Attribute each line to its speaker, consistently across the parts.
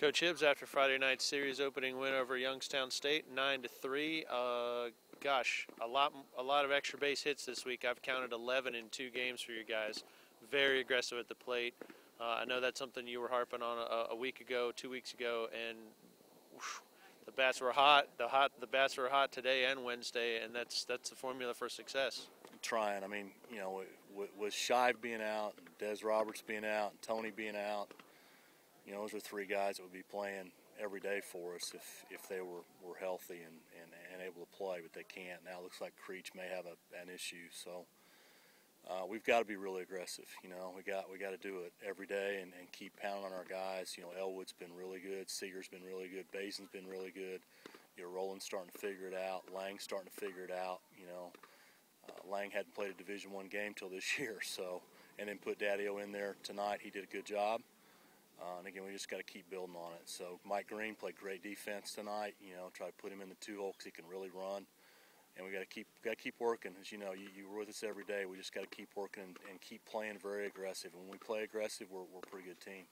Speaker 1: Coach Hibbs, after Friday night's series opening win over Youngstown State, 9-3. Gosh, a lot of extra base hits this week. I've counted 11 in 2 games for you guys. Very aggressive at the plate. I know that's something you were harping on a week ago, 2 weeks ago, and whew, the bats were hot. The bats were hot today and Wednesday, and that's the formula for success.
Speaker 2: Trying. I mean, you know, with Shive being out, and Des Roberts being out, and Tony being out, you know, those are 3 guys that would be playing every day for us if they were healthy and able to play, but they can't. Now it looks like Creech may have an issue, so we've got to be really aggressive. You know, we got to do it every day and keep pounding on our guys. You know, Elwood's been really good, Seeger's been really good, Basin's been really good. You know, Roland's starting to figure it out, Lang's starting to figure it out. You know, Lang hadn't played a Division I game till this year, so, and then put Daddy-O in there tonight. He did a good job. And again, we just got to keep building on it. So Mike Green played great defense tonight. You know, try to put him in the 2-hole because he can really run. And we got to keep working. As you know, you were with us every day. We just got to keep working and keep playing very aggressive. And when we play aggressive, we're a pretty good team.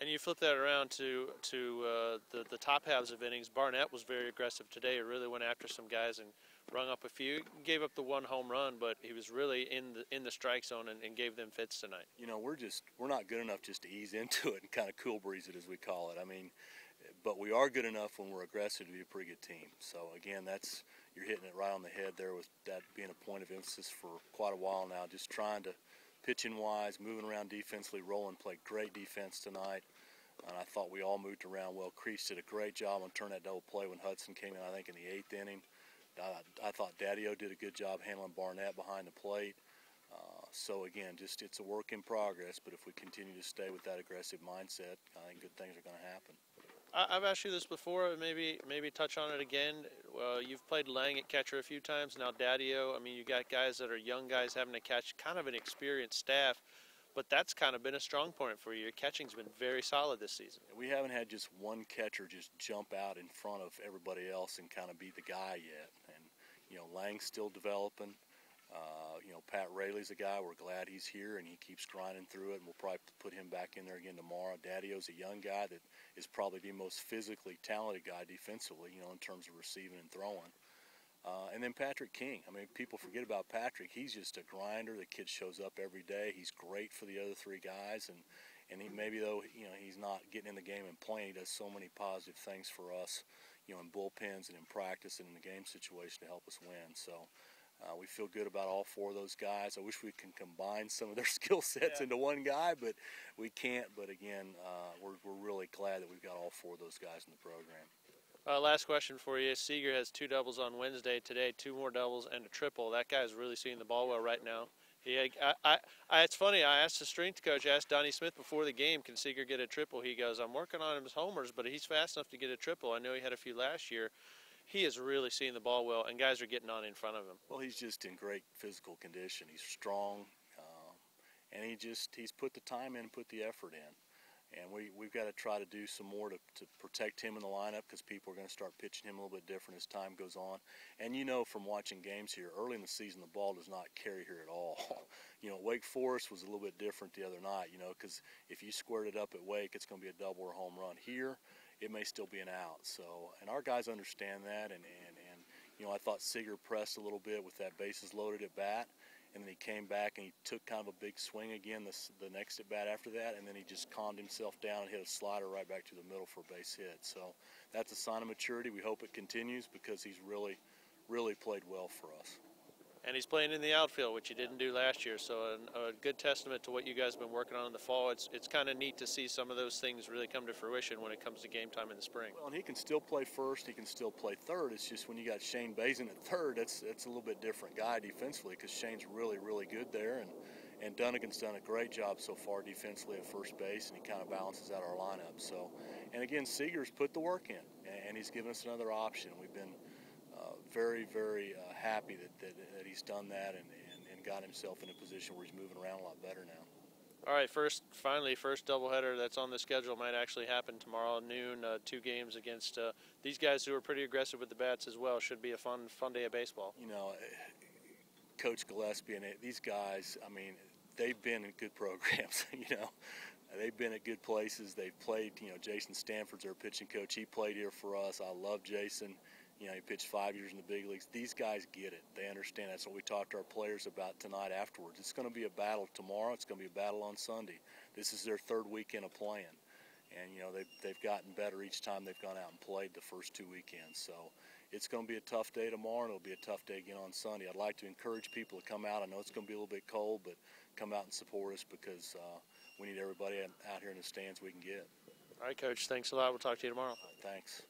Speaker 2: And
Speaker 1: you flip that around to the top halves of innings. Barnett was very aggressive today. He really went after some guys and rung up a few. Gave up the 1 home run, but he was really in the strike zone and gave them fits tonight.
Speaker 2: You know, we're not good enough just to ease into it and kind of cool breeze it, as we call it. I mean, but we are good enough when we're aggressive to be a pretty good team. So again, you're hitting it right on the head there, with that being a point of emphasis for quite a while now. Just trying to pitching wise, moving around defensively. Roland played great defense tonight. And I thought we all moved around well. Creech did a great job on turning that double play when Hudson came in, I think, in the 8th inning. I thought Daddy-O did a good job handling Barnett behind the plate. So, again, just it's a work in progress, but if we continue to stay with that aggressive mindset, I think good things are going to happen.
Speaker 1: I've asked you this before, maybe touch on it again. You've played Lang at catcher a few times, now Daddy-O. I mean, you got guys that are young guys having to catch, kind of an experienced staff, but that's kind of been a strong point for you. Your catching's been very solid this season.
Speaker 2: We haven't had just one catcher just jump out in front of everybody else and kind of be the guy yet. And, you know, Lang's still developing. You know, Pat Rayleigh's a guy. We're glad he's here, and he keeps grinding through it, and we'll probably put him back in there again tomorrow. Daddy-O's a young guy that is probably the most physically talented guy defensively, you know, in terms of receiving and throwing. And then Patrick King. I mean, people forget about Patrick. He's just a grinder. The kid shows up every day. He's great for the other 3 guys. And he, maybe, though, you know, he's not getting in the game and playing, he does so many positive things for us, you know, in bullpens and in practice and in the game situation to help us win. So we feel good about all 4 of those guys. I wish we can combine some of their skill sets into one guy, but we can't. But, again, we're really glad that we've got all 4 of those guys in the program.
Speaker 1: Last question for you. Seeger has 2 doubles on Wednesday. Today, 2 more doubles and a triple. That guy's really seeing the ball well right now. It's funny. I asked the strength coach, I asked Donnie Smith before the game, can Seeger get a triple? He goes, I'm working on his homers, but he's fast enough to get a triple. I know he had a few last year. He is really seeing the ball well, and guys are getting on in front of him.
Speaker 2: Well, he's just in great physical condition. He's strong, and he's put the time in and put the effort in. And we've got to try to do some more to protect him in the lineup, because people are going to start pitching him a little bit different as time goes on. And you know from watching games here, early in the season, the ball does not carry here at all. You know, Wake Forest was a little bit different the other night, you know, because if you squared it up at Wake, it's going to be a double or a home run. Here, it may still be an out. So, and our guys understand that. And you know, I thought Seeger pressed a little bit with that bases loaded at bat. And then he came back and he took kind of a big swing again the next at bat after that, and then he just calmed himself down and hit a slider right back to the middle for a base hit. So that's a sign of maturity. We hope it continues, because he's really, really played well for us.
Speaker 1: And he's playing in the outfield, which he didn't do last year. So a good testament to what you guys have been working on in the fall. It's kind of neat to see some of those things really come to fruition when it comes to game time in the spring.
Speaker 2: Well, and he can still play first. He can still play third. It's just when you got Shane Bazin at third, that's a little bit different guy defensively, because Shane's really, really good there. And Dunnigan's done a great job so far defensively at first base, and he kind of balances out our lineup. So, and again, Seeger's put the work in, and he's given us another option. We've been very, very happy that he's done that and got himself in a position where he's moving around a lot better now.
Speaker 1: All right, first doubleheader that's on the schedule might actually happen tomorrow at noon. 2 games against these guys who are pretty aggressive with the bats as well. Should be a fun day of baseball.
Speaker 2: You know, Coach Gillespie and these guys, I mean, they've been in good programs. You know, They've been at good places. They've played, Jason Stanford's our pitching coach. He played here for us. I love Jason. He pitched 5 years in the big leagues. These guys get it. They understand. That's what we talked to our players about tonight afterwards. It's going to be a battle tomorrow. It's going to be a battle on Sunday. This is their third weekend of playing. And, they've gotten better each time they've gone out and played the first 2 weekends. So it's going to be a tough day tomorrow, and it'll be a tough day again on Sunday. I'd like to encourage people to come out. I know it's going to be a little bit cold, but come out and support us because we need everybody out here in the stands we can get.
Speaker 1: All right, Coach. Thanks a lot. We'll talk to you tomorrow.
Speaker 2: Thanks.